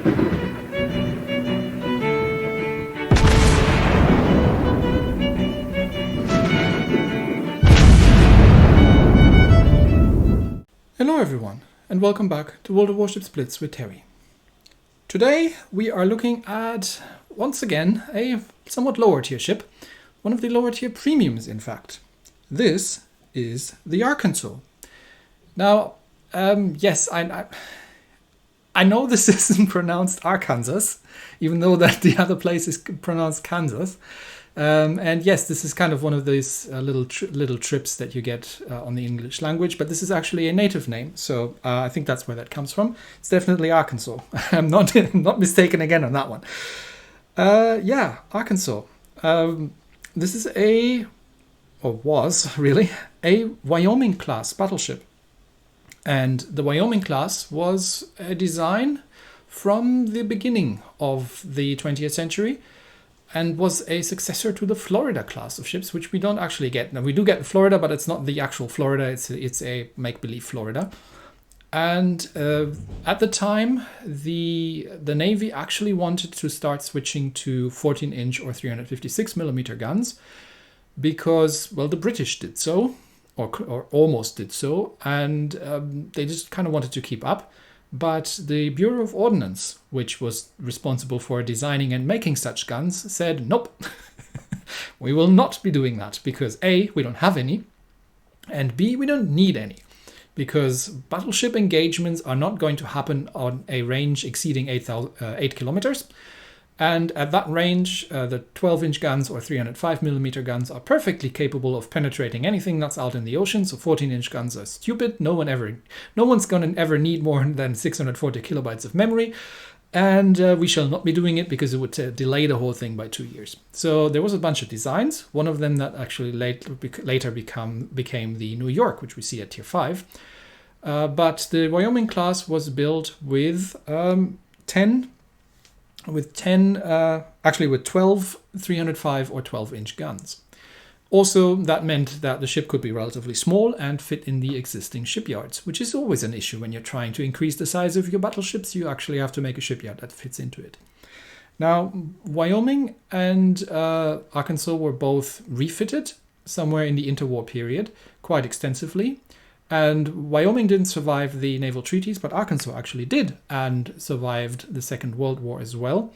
Hello everyone, and welcome back to World of Warships Blitz with Terry. Today we are looking at, once again, a somewhat lower tier ship, one of the lower tier premiums in fact. This is the Arkansas. Now, yes, I know this isn't pronounced Arkansas, even though that the other place is pronounced Kansas. And yes, this is kind of one of those little trips that you get on the English language, but this is actually a native name, so I think that's where that comes from. It's definitely Arkansas. I'm not mistaken again on that one. Yeah, Arkansas. This is was really a Wyoming class battleship, and the Wyoming class was a design from the beginning of the 20th century. And was a successor to the Florida class of ships, which we don't actually get. Now, we do get Florida, but it's not the actual Florida. It's a make-believe Florida. And at the time, the Navy actually wanted to start switching to 14-inch or 356mm guns because, well, the British did so, or almost did so, and they just kind of wanted to keep up. But the Bureau of Ordnance, which was responsible for designing and making such guns, said, nope, we will not be doing that because A, we don't have any, and B, we don't need any, because battleship engagements are not going to happen on a range exceeding 8 kilometers. And at that range, the 12-inch guns or 305mm guns are perfectly capable of penetrating anything that's out in the ocean. So 14-inch guns are stupid. No one's going to ever need more than 640 kilobytes of memory. And we shall not be doing it because it would delay the whole thing by 2 years. So there was a bunch of designs. One of them that actually later became the New York, which we see at Tier 5. But the Wyoming class was built with 12 305 or 12-inch guns. Also, that meant that the ship could be relatively small and fit in the existing shipyards, which is always an issue when you're trying to increase the size of your battleships. You actually have to make a shipyard that fits into it. Now, Wyoming and Arkansas were both refitted somewhere in the interwar period quite extensively. And Wyoming didn't survive the naval treaties, but Arkansas actually did and survived the Second World War as well.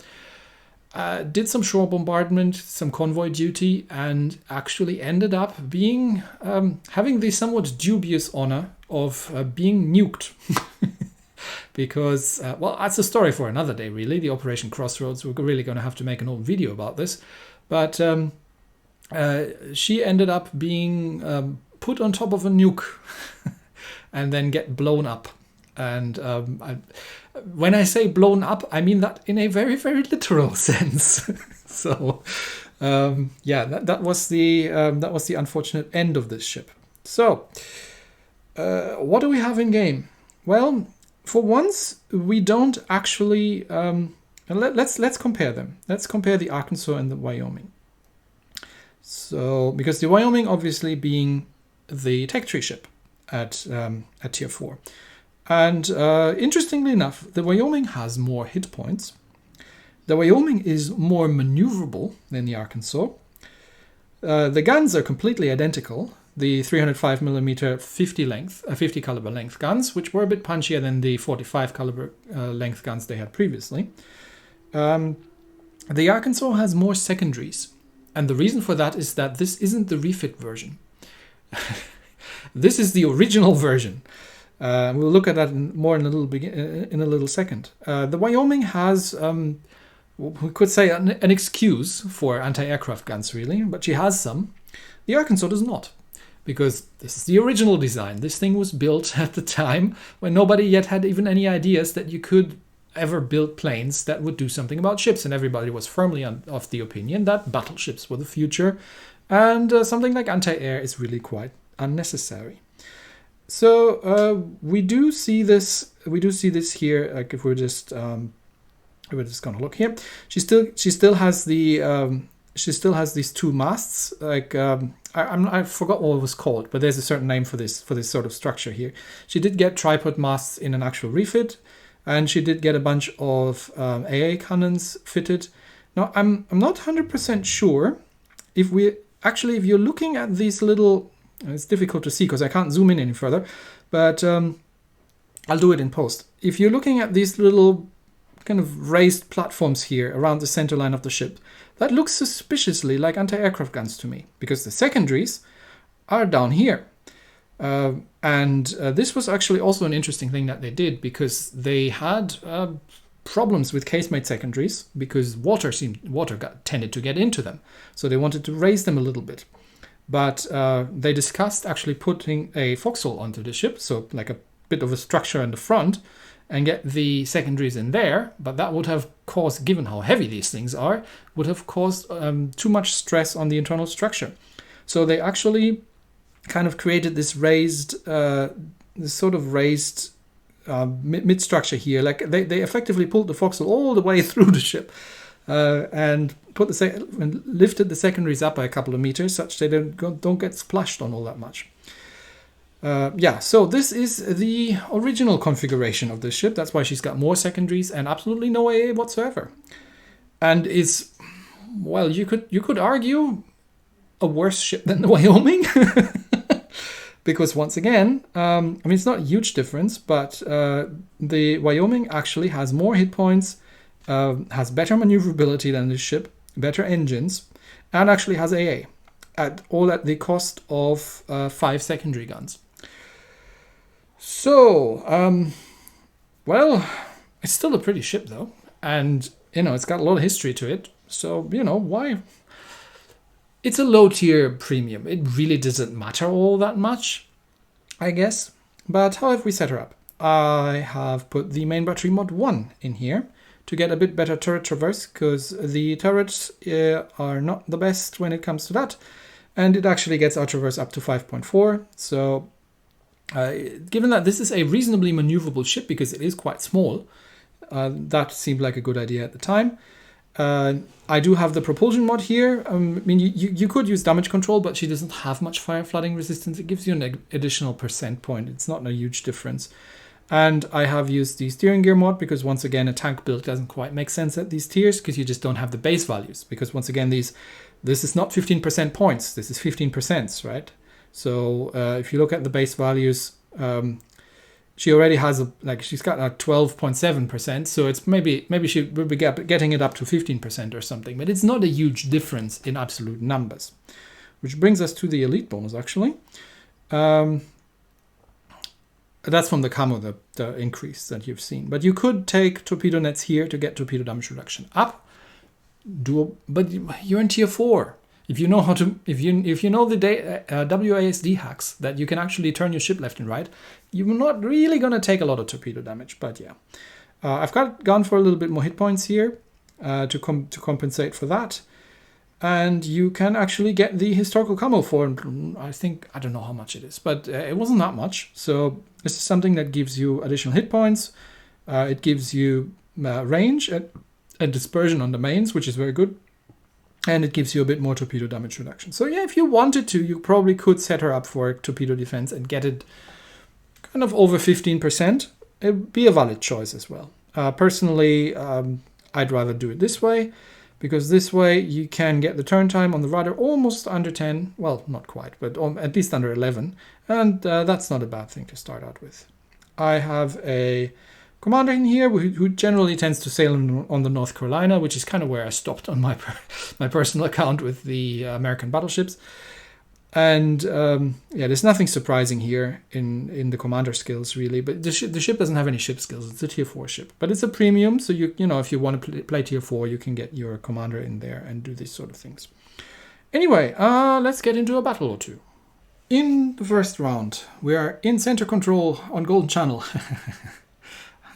Did some shore bombardment, some convoy duty, and actually ended up being having the somewhat dubious honor of being nuked. Because, well, that's a story for another day, really. The Operation Crossroads, we're really going to have to make an old video about this. But she ended up being put on top of a nuke and then get blown up. And when I say blown up, I mean that in a very, very literal sense. So, yeah, that was the unfortunate end of this ship. So, what do we have in game? Well, for once, we don't actually. Let's compare them. Let's compare the Arkansas and the Wyoming. So, because the Wyoming obviously being the tech tree ship at Tier 4. And interestingly enough, the Wyoming has more hit points. The Wyoming is more maneuverable than the Arkansas. The guns are completely identical. The 305mm 50 caliber length guns, which were a bit punchier than the 45 caliber length guns they had previously. The Arkansas has more secondaries. And the reason for that is that this isn't the refit version. This is the original version. We'll look at that more in a little second. The Wyoming has, we could say, an excuse for anti-aircraft guns, really, but she has some. The Arkansas does not, because this is the original design. This thing was built at the time when nobody yet had even any ideas that you could ever build planes that would do something about ships, and everybody was firmly of the opinion that battleships were the future, and something like anti-air is really quite unnecessary. So we do see this here. Like if we're just gonna look here, she still has these two masts. Like I forgot what it was called, but there's a certain name for this sort of structure here. She did get tripod masts in an actual refit. And she did get a bunch of AA cannons fitted. Now, I'm not 100% sure if you're looking at these little, it's difficult to see because I can't zoom in any further, but I'll do it in post. If you're looking at these little kind of raised platforms here around the center line of the ship, that looks suspiciously like anti-aircraft guns to me, because the secondaries are down here. This was actually also an interesting thing that they did, because they had problems with casemate secondaries because water tended to get into them. So they wanted to raise them a little bit. But they discussed actually putting a forecastle onto the ship, so like a bit of a structure in the front, and get the secondaries in there. But that would have caused, given how heavy these things are, would have caused too much stress on the internal structure. So they actually kind of created this raised, mid structure here. Like they effectively pulled the forecastle all the way through the ship and lifted the secondaries up by a couple of meters, such they don't get splashed on all that much. So this is the original configuration of this ship. That's why she's got more secondaries and absolutely no AA whatsoever, and is, well, you could argue a worse ship than the Wyoming. Because once again, it's not a huge difference, but the Wyoming actually has more hit points, has better maneuverability than this ship, better engines, and actually has AA, all at the cost of 5 secondary guns. So, it's still a pretty ship though, and it's got a lot of history to it. So why? It's a low tier premium. It really doesn't matter all that much, I guess. But how have we set her up? I have put the main battery mod 1 in here to get a bit better turret traverse, because the turrets are not the best when it comes to that. And it actually gets our traverse up to 5.4. So given that this is a reasonably maneuverable ship, because it is quite small, that seemed like a good idea at the time. I do have the propulsion mod here. You could use damage control, but she doesn't have much fire flooding resistance. It gives you an additional percent point. It's not a huge difference. And I have used the steering gear mod because, once again, a tank build doesn't quite make sense at these tiers, because you just don't have the base values. Because once again, this is not 15% points. This is 15%, right? So if you look at the base values, she already has she's got a 12.7%, so it's maybe she will be getting it up to 15% or something, but it's not a huge difference in absolute numbers. Which brings us to the elite bonus, actually. That's from the Camo, the increase that you've seen. But you could take torpedo nets here to get torpedo damage reduction up. But you're in tier 4. If you know how to, if you know the WASD hacks that you can actually turn your ship left and right, you're not really gonna take a lot of torpedo damage. But yeah, I've gone for a little bit more hit points here to compensate for that, and you can actually get the historical camo for, I don't know how much it is, but it wasn't that much. So this is something that gives you additional hit points. It gives you range and dispersion on the mains, which is very good. And it gives you a bit more torpedo damage reduction. So yeah, if you wanted to, you probably could set her up for torpedo defense and get it kind of over 15%. It would be a valid choice as well. Personally, I'd rather do it this way, because this way you can get the turn time on the rudder almost under 10. Well, not quite, but at least under 11. And that's not a bad thing to start out with. I have a commander in here who generally tends to sail on the North Carolina, which is kind of where I stopped on my personal account with the American battleships. And there's nothing surprising here in the commander skills, really. But the ship doesn't have any ship skills. It's a tier 4 ship, but it's a premium. So if you want to play tier 4, you can get your commander in there and do these sort of things. Anyway, let's get into a battle or two. In the first round, we are in center control on Golden Channel.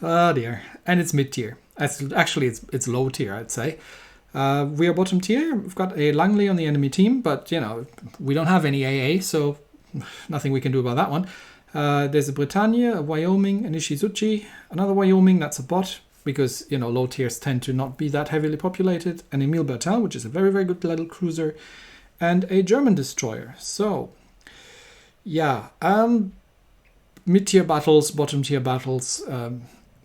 Oh dear, and it's mid-tier. Actually, it's low tier, I'd say. We are bottom tier. We've got a Langley on the enemy team, but we don't have any AA, so nothing we can do about that one. There's a Britannia, a Wyoming, an Ishizuchi, another Wyoming. That's a bot, because low tiers tend to not be that heavily populated. An Emile Bertin, which is a very, very good little cruiser, and a German destroyer. So yeah, mid-tier battles, bottom tier battles.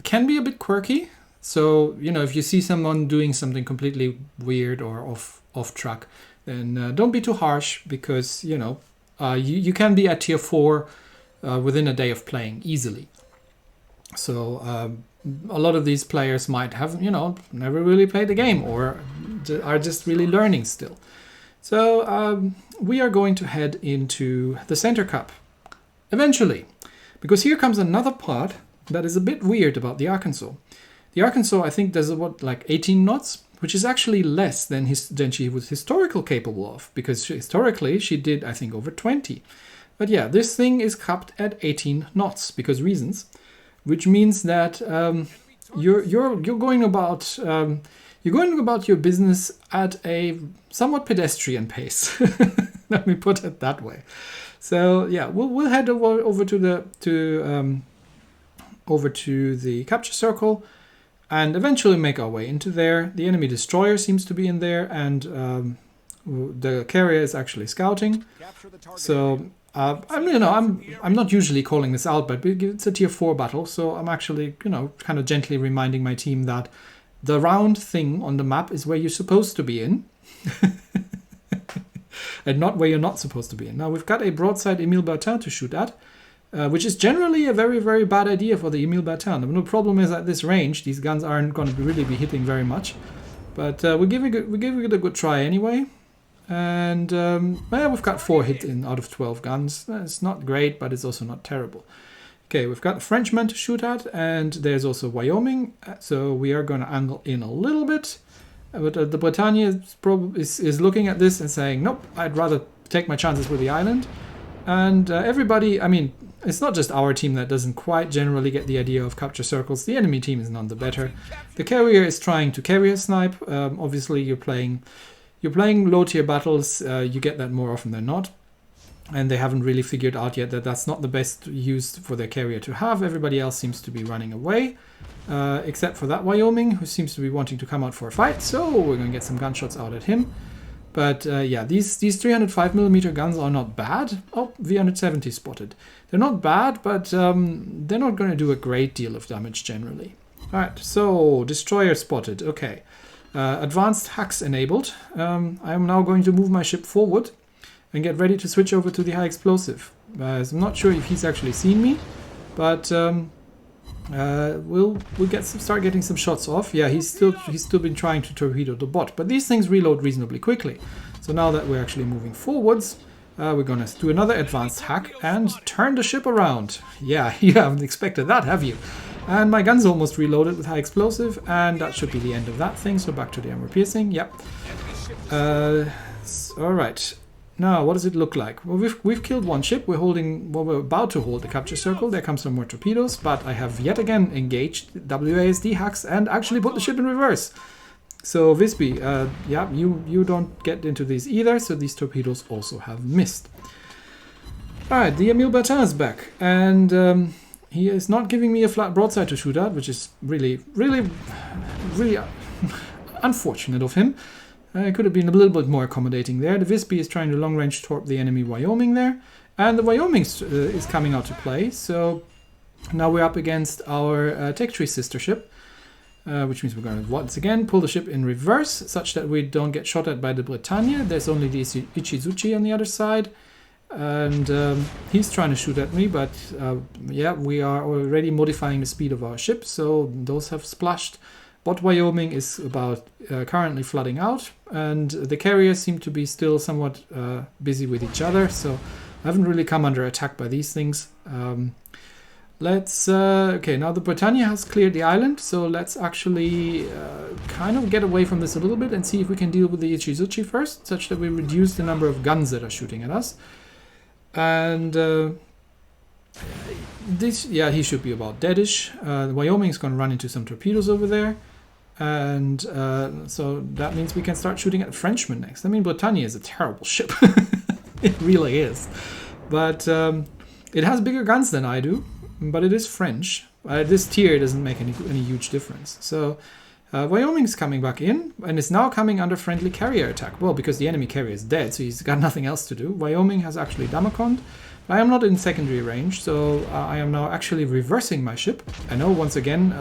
can be a bit quirky. So, you know, if you see someone doing something completely weird or off track, then don't be too harsh, because, you know, you can be at tier 4 within a day of playing easily. So a lot of these players might have, you know, never really played the game or are just really learning still. So we are going to head into the Center Cup eventually, because here comes another part that is a bit weird about the Arkansas. The Arkansas, I think, does what, like 18 knots, which is actually less than she was historically capable of, because historically she did, I think, over 20. But yeah, this thing is capped at 18 knots because reasons, which means that you're going about your business at a somewhat pedestrian pace. Let me put it that way. So yeah, we'll head over to the capture circle and eventually make our way into there. The enemy destroyer seems to be in there, and the carrier is actually scouting. So I'm not usually calling this out, but it's a tier 4 battle, so I'm actually, you know, kind of gently reminding my team that the round thing on the map is where you're supposed to be in. And not where you're not supposed to be in. Now we've got a broadside Emile Bertin to shoot at, which is generally a very, very bad idea for the Emile Bertin. The problem is at this range, these guns aren't going to really be hitting very much. But we're giving it a good try anyway. And well, we've got 4 hits out of 12 guns. It's not great, but it's also not terrible. Okay, we've got a Frenchman to shoot at, and there's also Wyoming. So we are going to angle in a little bit. But the Britannia is looking at this and saying, nope, I'd rather take my chances with the island. And everybody, I mean, it's not just our team that doesn't quite generally get the idea of capture circles. The enemy team is none the better. The carrier is trying to carrier snipe. Obviously, you're playing low tier battles. You get that more often than not. And they haven't really figured out yet that that's not the best use for their carrier to have. Everybody else seems to be running away. Except for that Wyoming, who seems to be wanting to come out for a fight. So we're going to get some gunshots out at him. But yeah, these 305mm guns are not bad. Oh, V170 spotted. They're not bad, but they're not going to do a great deal of damage generally. Alright, so destroyer spotted. Okay. Advanced hacks enabled. I am now going to move my ship forward and get ready to switch over to the high explosive. I'm not sure if he's actually seen me, but we'll start getting some shots off. Yeah, he's still been trying to torpedo the bot, but these things reload reasonably quickly. So now that we're actually moving forwards, we're gonna do another advanced hack and turn the ship around. Yeah, you haven't expected that, have you? And my gun's almost reloaded with high explosive, and that should be the end of that thing. So back to the armor piercing. Yep. All right. Now, what does it look like? Well, we've killed one ship. We're about to hold the capture circle. There comes some more torpedoes, but I have yet again engaged WASD hacks and actually put the ship in reverse. So Visby, yeah, you don't get into these either. So these torpedoes also have missed. All right, the Emile Bertin is back, and he is not giving me a flat broadside to shoot at, which is really, really, really unfortunate of him. Could have been a little bit more accommodating there. The Visby is trying to long-range torp the enemy Wyoming there. And the Wyoming is coming out to play. So now we're up against our Tech Tree sister ship. Which means we're going to once again pull the ship in reverse, such that we don't get shot at by the Britannia. There's only the Ichizuchi on the other side. And he's trying to shoot at me, but yeah, we are already modifying the speed of our ship. So those have splashed. Bot Wyoming is about currently flooding out, and the carriers seem to be still somewhat busy with each other, so I haven't really come under attack by these things. Okay, now the Britannia has cleared the island, so let's actually kind of get away from this a little bit and see if we can deal with the Ichizuchi first, such that we reduce the number of guns that are shooting at us. And yeah, he should be about deadish. Wyoming's going to run into some torpedoes over there. And so that means we can start shooting at Frenchmen next. I mean, Britannia is a terrible ship. It really is. But it has bigger guns than I do, but it is French. This tier doesn't make any huge difference. So Wyoming's coming back in, and is now coming under friendly carrier attack. Well, because the enemy carrier is dead, so he's got nothing else to do. Wyoming has actually Damaconed. I am not in secondary range, so I am now actually reversing my ship. I know once again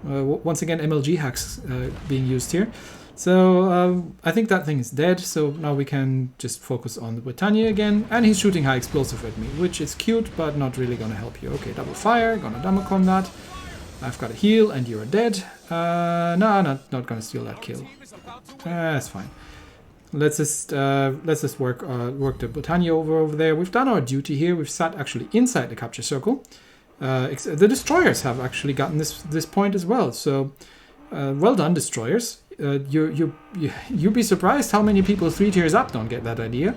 MLG hacks being used here. So I think that thing is dead, so now we can just focus on the Britannia again. And he's shooting high explosive at me, which is cute, but not really gonna help you. Okay, double fire, gonna damacom that. I've got a heal, and you're dead. No, not gonna steal that kill. That's fine. Let's just work the Britannia over there. We've done our duty here. We've sat actually inside the capture circle. The destroyers have actually gotten this point as well. So well done, destroyers. You'd be surprised how many people 3 tiers up don't get that idea.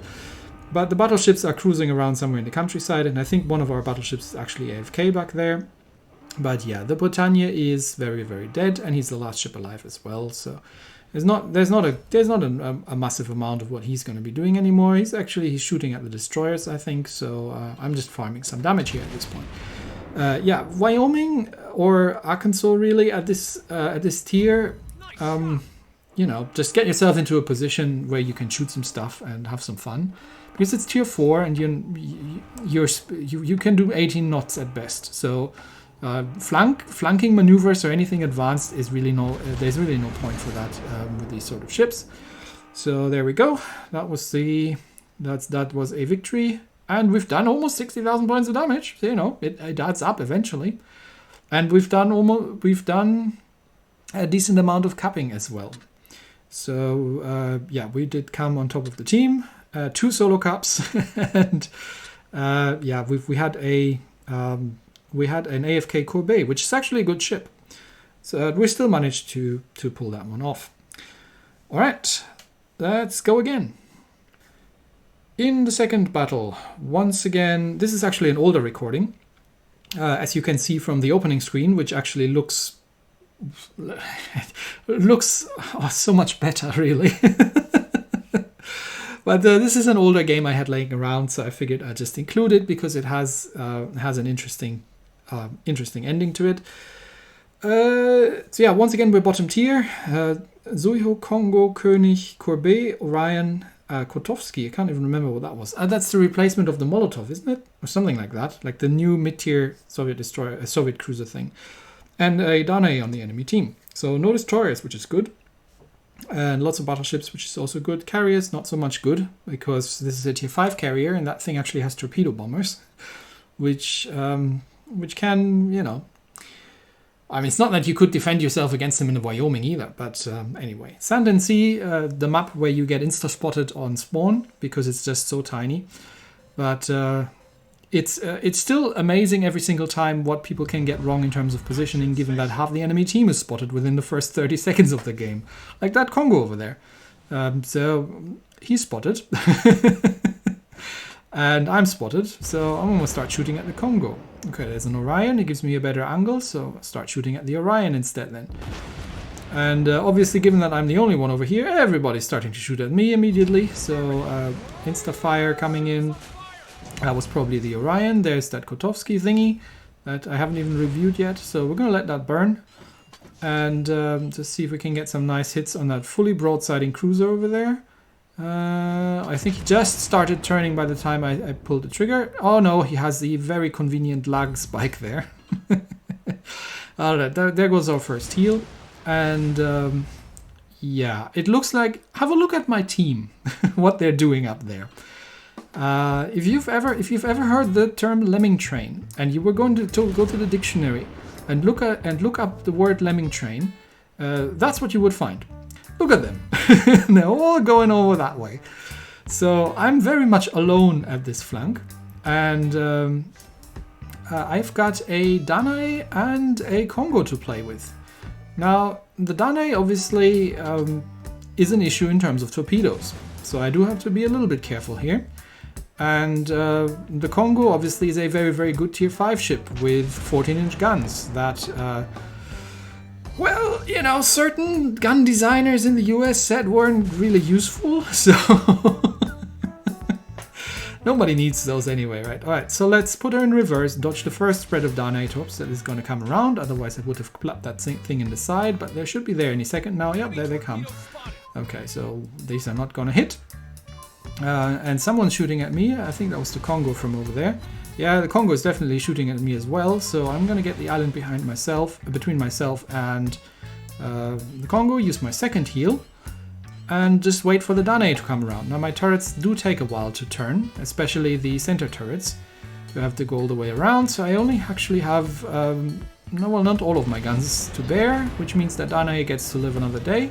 But the battleships are cruising around somewhere in the countryside, and I think one of our battleships is actually AFK back there. But yeah, the Britannia is very, very dead, and he's the last ship alive as well. So there's not a massive amount of what he's going to be doing anymore. He's shooting at the destroyers, I think. So I'm just farming some damage here at this point. Yeah, Wyoming or Arkansas really at this tier. You know, just get yourself into a position where you can shoot some stuff and have some fun, because it's tier 4 and you can do 18 knots at best. So flanking maneuvers or anything advanced is really there's really no point for that with these sort of ships. So there we go. That was a victory, and we've done almost 60,000 points of damage. So, you know, it adds up eventually, and we've done a decent amount of capping as well. So yeah, we did come on top of the team, 2 solo caps, and yeah, we had an AFK Courbet, which is actually a good ship. So we still managed to pull that one off. All right, let's go again. In the second battle, once again, this is actually an older recording, as you can see from the opening screen, which actually looks so much better, really. But this is an older game I had laying around, so I figured I'd just include it because it has an interesting ending to it. So yeah, once again we're bottom tier. Zuiho, Kongo, König, Courbet, Orion, Kotowski. I can't even remember what that was. That's the replacement of the Molotov, isn't it? Or something like that, like the new mid-tier Soviet cruiser thing. And a Danae on the enemy team. So no destroyers, which is good. And lots of battleships, which is also good. Carriers, not so much good, because this is a tier 5 carrier, and that thing actually has torpedo bombers, which can, you know... I mean, it's not that you could defend yourself against them in Wyoming either, but anyway. Sand and Sea, the map where you get insta-spotted on spawn, because it's just so tiny. But... It's still amazing every single time what people can get wrong in terms of positioning, given that half the enemy team is spotted within the first 30 seconds of the game. Like that Congo over there. So he's spotted. And I'm spotted, so I'm going to start shooting at the Congo. Okay, there's an Orion. It gives me a better angle, so I'll start shooting at the Orion instead then. And obviously, given that I'm the only one over here, everybody's starting to shoot at me immediately. So insta-fire coming in. That was probably the Orion. There's that Kotowski thingy that I haven't even reviewed yet. So we're going to let that burn. And just see if we can get some nice hits on that fully broadsiding cruiser over there. I think he just started turning by the time I pulled the trigger. Oh no, he has the very convenient lag spike there. Alright, there goes our first heal. And yeah, it looks like... Have a look at my team. What they're doing up there. If you've ever heard the term lemming train, and you were going to go to the dictionary and look up the word lemming train, that's what you would find. Look at them. They're all going over that way. So I'm very much alone at this flank, and I've got a Danae and a Congo to play with. Now the Danae obviously is an issue in terms of torpedoes, so I do have to be a little bit careful here. And the Congo obviously is a very, very good tier 5 ship with 14-inch guns that, well, you know, certain gun designers in the US said weren't really useful, so nobody needs those anyway, right? Alright, so let's put her in reverse, dodge the first spread of Danae tops that is going to come around, otherwise I would have clapped that thing in the side, but they should be there any second now. Yep, there they come. Okay, so these are not going to hit. And someone's shooting at me. I think that was the Congo from over there. Yeah, the Congo is definitely shooting at me as well. So I'm gonna get the island between myself and the Congo. Use my second heal and just wait for the Dane to come around. Now my turrets do take a while to turn, especially the center turrets. You have to go all the way around. So I only actually have no, well, not all of my guns to bear, which means that Dane gets to live another day.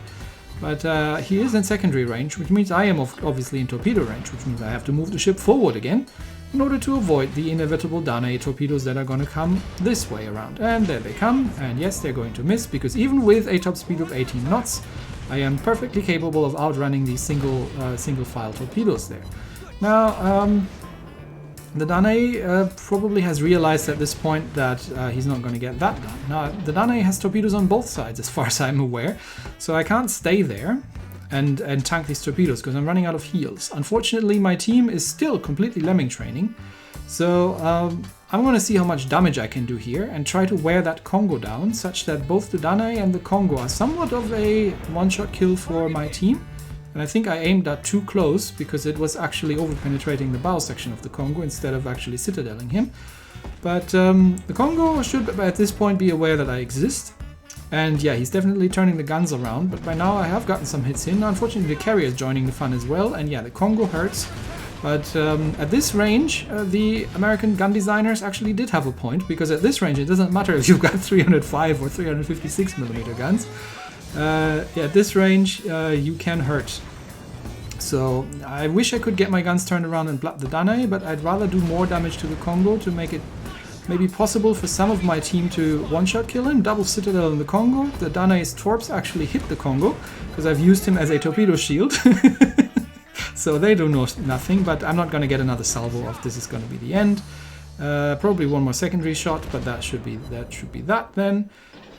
But he is in secondary range, which means I am obviously in torpedo range, which means I have to move the ship forward again in order to avoid the inevitable Dane torpedoes that are going to come this way around. And there they come, and yes, they're going to miss, because even with a top speed of 18 knots, I am perfectly capable of outrunning these single file torpedoes there. Now, the Dane probably has realized at this point that he's not going to get that done. Now, the Dane has torpedoes on both sides, as far as I'm aware, so I can't stay there and tank these torpedoes because I'm running out of heals. Unfortunately, my team is still completely lemming training, so I'm going to see how much damage I can do here and try to wear that Congo down, such that both the Dane and the Congo are somewhat of a one-shot kill for my team. And I think I aimed that too close because it was actually over-penetrating the bow section of the Congo instead of actually citadeling him. But the Congo should at this point be aware that I exist. And yeah, he's definitely turning the guns around, but by now I have gotten some hits in. Unfortunately, the carrier is joining the fun as well, and yeah, the Congo hurts. But at this range, the American gun designers actually did have a point, because at this range it doesn't matter if you've got 305 or 356mm guns. At this range, you can hurt. So I wish I could get my guns turned around and blunt the Dane, but I'd rather do more damage to the Congo to make it maybe possible for some of my team to one-shot kill him. Double Citadel in the Congo. The Dane's torps actually hit the Congo, because I've used him as a torpedo shield. So they do nothing, but I'm not going to get another salvo of this is going to be the end. Probably one more secondary shot, but that should be that then.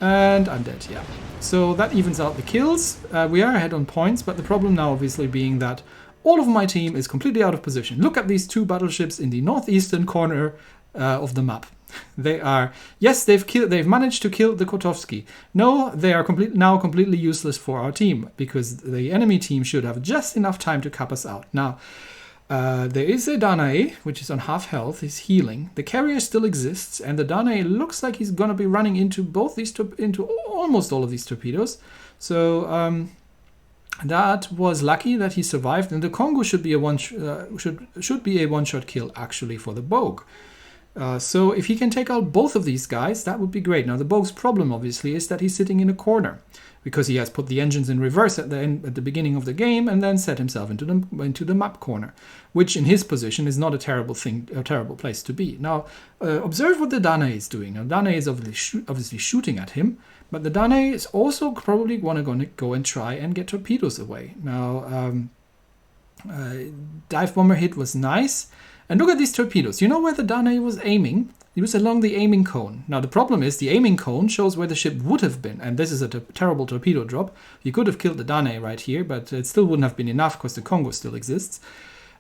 And I'm dead, yeah. So that evens out the kills. We are ahead on points, but the problem now obviously being that all of my team is completely out of position. Look at these two battleships in the northeastern corner of the map. They are, yes, they've managed to kill the Kotovsky. No, they are now completely useless for our team, because the enemy team should have just enough time to cap us out. Now, there is a Danae, which is on half health, he's healing. The carrier still exists, and the Danae looks like he's going to be running into into almost all of these torpedoes. So that was lucky that he survived, and the Congo should be a one-shot kill actually for the Bogue. So if he can take out both of these guys, that would be great. Now the Bogue's problem obviously is that he's sitting in a corner, because he has put the engines in reverse at the beginning of the game and then set himself into the map corner, which in his position is not a terrible place to be. Now observe what the Danae is doing. Now Danae is obviously shooting at him, but the Danae is also probably going to go and try and get torpedoes away. Now dive bomber hit was nice. And look at these torpedoes. You know where the Danae was aiming? It was along the aiming cone. Now the problem is the aiming cone shows where the ship would have been, and this is a terrible torpedo drop. You could have killed the Danae right here, but it still wouldn't have been enough because the Congo still exists.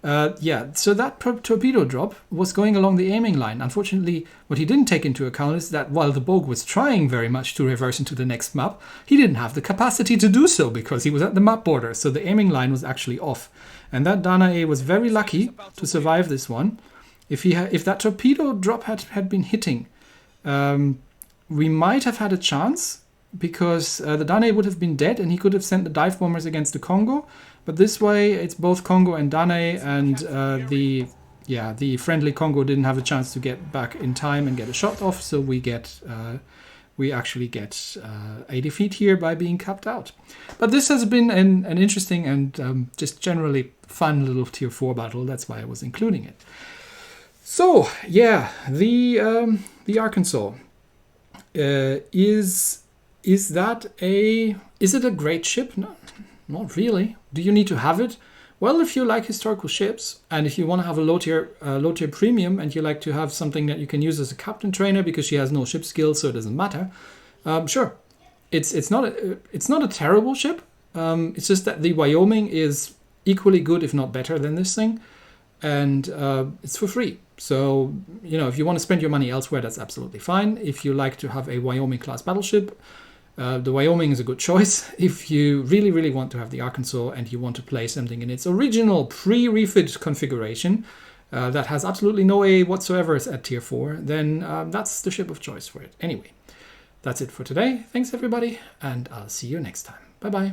So that torpedo drop was going along the aiming line. Unfortunately, what he didn't take into account is that while the Bogue was trying very much to reverse into the next map, he didn't have the capacity to do so because he was at the map border. So the aiming line was actually off. And that Danae was very lucky to survive this one. If that torpedo drop had been hitting, we might have had a chance, because the Danae would have been dead and he could have sent the dive bombers against the Congo. But this way, it's both Congo and Danae, and the friendly Congo didn't have a chance to get back in time and get a shot off. So we actually get a defeat here by being capped out. But this has been an interesting and just generally fun little tier 4 battle. That's why I was including it. So yeah, the Arkansas is it a great ship? No, not really. Do you need to have it? Well, if you like historical ships, and if you want to have a low tier premium, and you like to have something that you can use as a captain trainer because she has no ship skills, so it doesn't matter. Sure, it's not a terrible ship. It's just that the Wyoming is equally good, if not better, than this thing, and it's for free. So if you want to spend your money elsewhere, that's absolutely fine. If you like to have a Wyoming class battleship, The Wyoming is a good choice if you really, really want to have the Arkansas and you want to play something in its original pre-refit configuration that has absolutely no A whatsoever at tier 4, then that's the ship of choice for it. Anyway, that's it for today. Thanks everybody, and I'll see you next time. Bye bye.